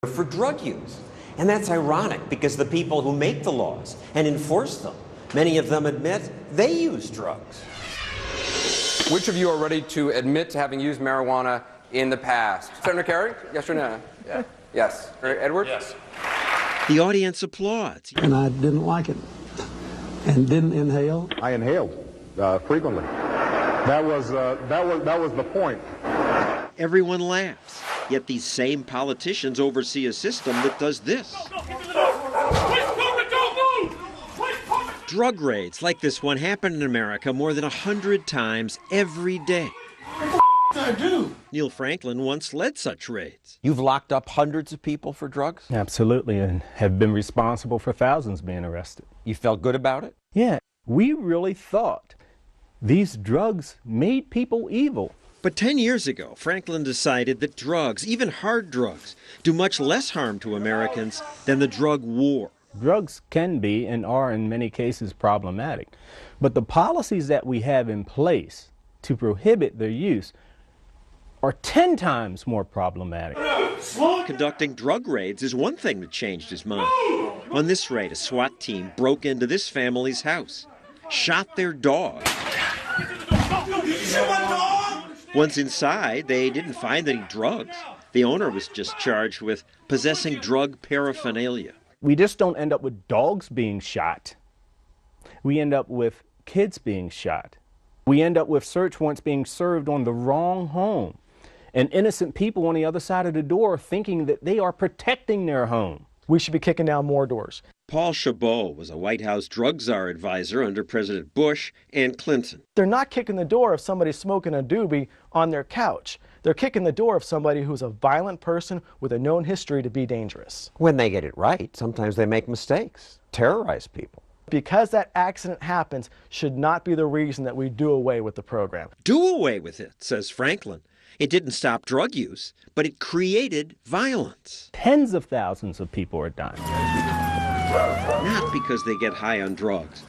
for drug use. And that's ironic because the people who make the laws and enforce them, many of them admit they use drugs. Which of you are ready to admit to having used marijuana in the past? Senator Kerry, yes or no? Yeah. Yes. Edward? Yes. The audience applauds. And I didn't like it and didn't inhale. I inhaled frequently. That was the point. Everyone laughs. Yet these same politicians oversee a system that does this. Drug raids like this one happen in America more than 100 times every day. I do. Neil Franklin once led such raids. You've locked up hundreds of people for drugs? Absolutely, and have been responsible for thousands being arrested. You felt good about it? Yeah, we really thought these drugs made people evil. But 10 years ago, Franklin decided that drugs, even hard drugs, do much less harm to Americans than the drug war. Drugs can be and are in many cases problematic, but the policies that we have in place to prohibit their use are 10 times more problematic. Conducting drug raids is one thing that changed his mind. On this raid, a SWAT team broke into this family's house, shot their dog. Once inside, they didn't find any drugs. The owner was just charged with possessing drug paraphernalia. We just don't end up with dogs being shot. We end up with kids being shot. We end up with search warrants being served on the wrong home, and innocent people on the other side of the door thinking that they are protecting their home. We should be kicking down more doors. Paul Chabot was a White House drug czar advisor under President Bush and Clinton. They're not kicking the door if somebody's smoking a doobie on their couch. They're kicking the door of somebody who's a violent person with a known history to be dangerous. When they get it right, sometimes they make mistakes, terrorize people. Because that accident happens should not be the reason that we do away with the program. Do away with it, says Franklin. It didn't stop drug use, but it created violence. Tens of thousands of people are dying. Not because they get high on drugs,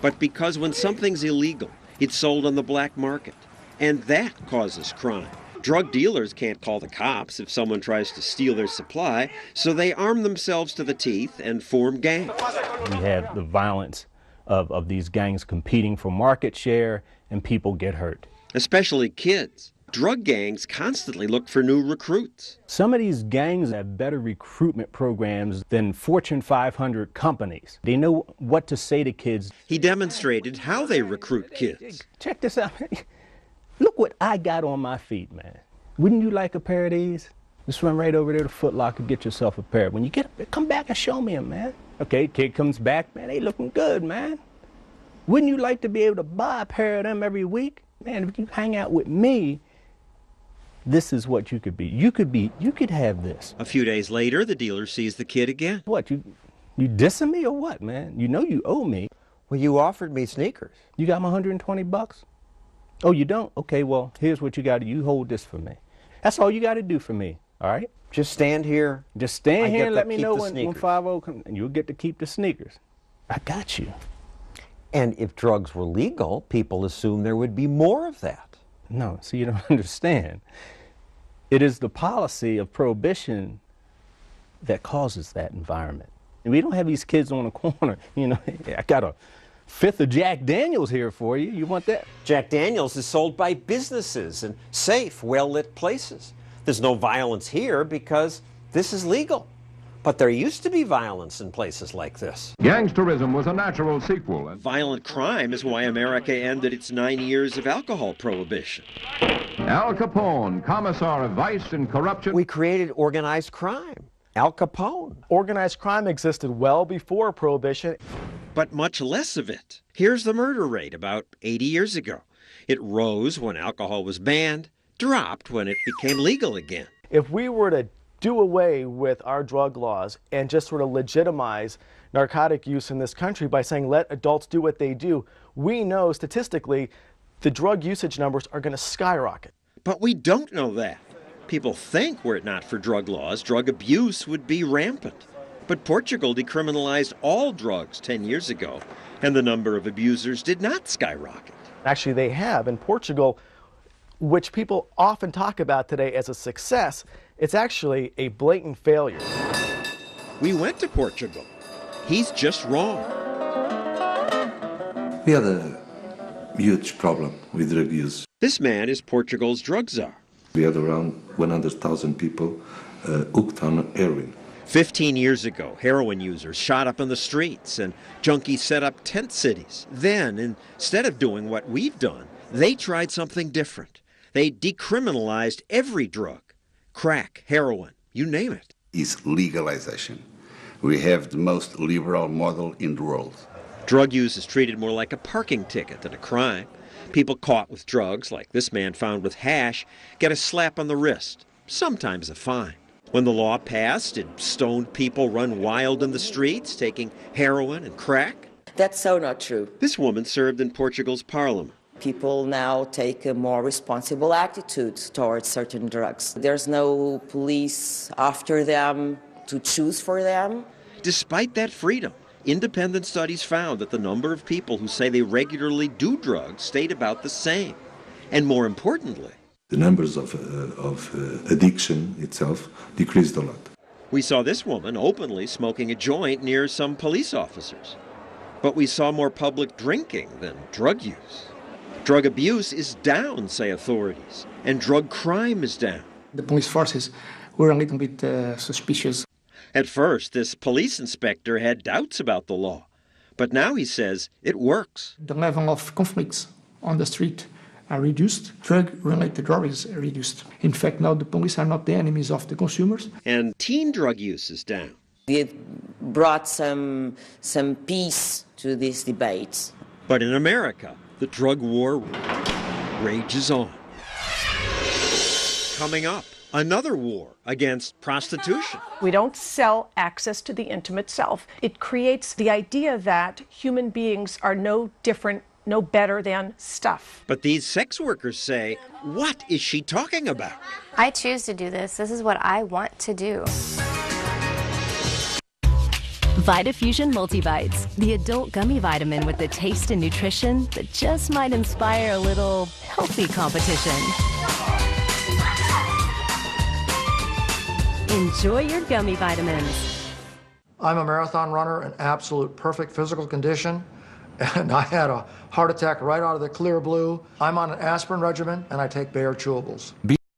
but because when something's illegal, it's sold on the black market. And that causes crime. Drug dealers can't call the cops if someone tries to steal their supply, so they arm themselves to the teeth and form gangs. We have the violence of these gangs competing for market share, and people get hurt. Especially kids. Drug gangs constantly look for new recruits. Some of these gangs have better recruitment programs than Fortune 500 companies. They know what to say to kids. He demonstrated how they recruit kids. Check this out. Look what I got on my feet, man. Wouldn't you like a pair of these? Just run right over there to Foot Locker, get yourself a pair. When you get up, come back and show me them, man. Okay, kid comes back, man, they looking good, man. Wouldn't you like to be able to buy a pair of them every week? Man, if you hang out with me, this is what you could be. You could have this. A few days later, the dealer sees the kid again. What, you dissing me or what, man? You know you owe me. Well, you offered me sneakers. You got my 120 bucks? Oh, you don't? Okay, well, here's what you got to do. You hold this for me. That's all you got to do for me, all right? Just stand here. Just stand here and let me know when sneakers. 5-0 comes, and you'll get to keep the sneakers. I got you. And if drugs were legal, people assume there would be more of that. No, so you don't understand. It is the policy of prohibition that causes that environment. And we don't have these kids on the corner, you know, I got a fifth of Jack Daniels here for you. You want that? Jack Daniels is sold by businesses in safe, well-lit places. There's no violence here because this is legal. But there used to be violence in places like this. Gangsterism was a natural sequel. Violent crime is why America ended its 9 years of alcohol prohibition. Al Capone, commissar of vice and corruption. We created organized crime. Al Capone. Organized crime existed well before Prohibition. But much less of it. Here's the murder rate about 80 years ago. It rose when alcohol was banned, dropped when it became legal again. If we were to do away with our drug laws and just sort of legitimize narcotic use in this country by saying let adults do what they do, we know statistically the drug usage numbers are going to skyrocket. But we don't know that. People think were it not for drug laws, drug abuse would be rampant. But Portugal decriminalized all drugs 10 years ago, and the number of abusers did not skyrocket. Actually, they have. In Portugal, which people often talk about today as a success, It's actually a blatant failure. We went to Portugal. He's just wrong. We had a huge problem with drug use. This man is Portugal's drug czar. We had around 100,000 people hooked on heroin. 15 years ago, heroin users shot up in the streets and junkies set up tent cities. Then, instead of doing what we've done, they tried something different. They decriminalized every drug. Crack, heroin, you name it. Is legalization. We have the most liberal model in the world. Drug use is treated more like a parking ticket than a crime. People caught with drugs, like this man found with hash, get a slap on the wrist, sometimes a fine. When the law passed, did stoned people run wild in the streets, taking heroin and crack? That's so not true. This woman served in Portugal's parliament. People now take a more responsible attitude towards certain drugs. There's no police after them to choose for them. Despite that freedom, independent studies found that the number of people who say they regularly do drugs stayed about the same. And more importantly, the numbers of addiction itself decreased a lot. We saw this woman openly smoking a joint near some police officers. But we saw more public drinking than drug use. Drug abuse is down, say authorities, and drug crime is down. The police forces were a little bit suspicious. At first, this police inspector had doubts about the law, but now he says it works. The level of conflicts on the street are reduced. Drug-related robberies are reduced. In fact, now the police are not the enemies of the consumers. And teen drug use is down. It brought some peace to this debate. But in America, the drug war rages on. Coming up, another war against prostitution. We don't sell access to the intimate self. It creates the idea that human beings are no different, no better than stuff. But these sex workers say, what is she talking about? I choose to do this. This is what I want to do. VitaFusion Multivites, the adult gummy vitamin with the taste and nutrition that just might inspire a little healthy competition. Enjoy your gummy vitamins. I'm a marathon runner in absolute perfect physical condition, and I had a heart attack right out of the clear blue. I'm on an aspirin regimen, and I take Bayer chewables.